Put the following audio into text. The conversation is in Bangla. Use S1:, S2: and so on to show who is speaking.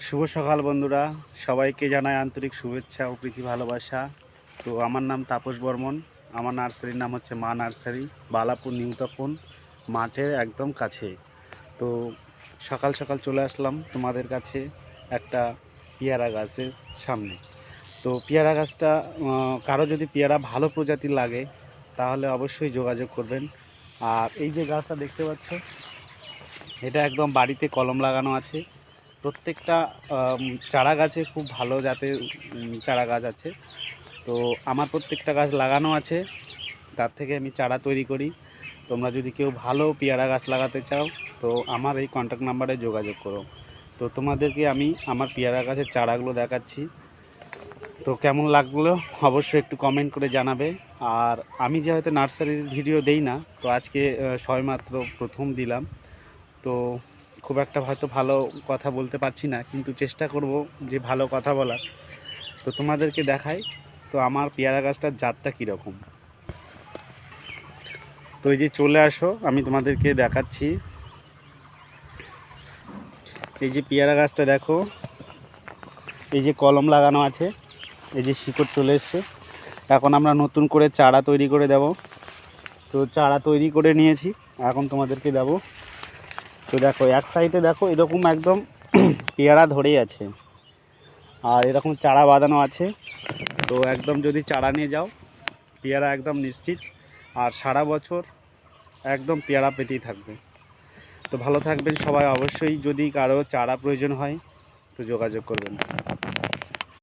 S1: শুভ সকাল বন্ধুরা, সবাইকে জানাই আন্তরিক শুভেচ্ছা ও প্রীতি ভালোবাসা। তো আমার নাম তাপস বর্মন। আমার নার্সারির নাম হচ্ছে মা নার্সারি, বালাপুর নিউতপন মাঠের একদম কাছে। তো সকাল সকাল চলে আসলাম তোমাদের কাছে একটা পেয়ারা গাছের সামনে। তো পেয়ারা গাছটা কারো যদি পেয়ারা ভালো প্রজাতির লাগে তাহলে অবশ্যই যোগাযোগ করবেন। আর এই যে গাছটা দেখতে পাচ্ছ, এটা একদম বাড়িতে কলম লাগানো আছে। প্রত্যেকটা চারা গাছে খুব ভালো জাতের চারা গাছ আছে। তো আমার প্রত্যেকটা গাছ লাগানো আছে, তার থেকে আমি চারা তৈরি করি। তোমরা যদি কেউ ভালো পেয়ারা গাছ লাগাতে চাও তো আমার এই কন্ট্যাক্ট নাম্বারে যোগাযোগ করো। তো তোমাদেরকে আমি আমার পেয়ারা গাছের চারাগুলো দেখাচ্ছি। তো কেমন লাগলো অবশ্যই একটু কমেন্ট করে জানাবে। আর আমি যে হয়তো নার্সারির ভিডিও দেই না, তো আজকে সবেমাত্র প্রথম দিলাম। তো খুব একটা হয়তো ভালো কথা বলতে পারছি না, কিন্তু চেষ্টা করব যে ভালো কথা বলার। তো তোমাদেরকে দেখাই তো আমার পেয়ারা গাছটার জাতটা কীরকম। তো এই যে চলে আসো, আমি তোমাদেরকে দেখাচ্ছি। এই যে পেয়ারা গাছটা দেখো, এই যে কলম লাগানো আছে, এই যে শিকড় চলে এসছে। এখন আমরা নতুন করে চারা তৈরি করে দেব। তো চারা তৈরি করে নিয়েছি, এখন তোমাদেরকে দেব। তো দেখো এক সাইডে দেখো এরকম একদম পেয়ারা ধরেই আছে, আর এরকম চারা বাঁধানো আছে। তো একদম যদি চারা নিয়ে যাও, পেয়ারা একদম নিশ্চিত, আর সারা বছর একদম পেয়ারা পেতেই থাকবে। তো ভালো থাকবেন সবাই। অবশ্যই যদি কারো চারা প্রয়োজন হয় তো যোগাযোগ করবেন।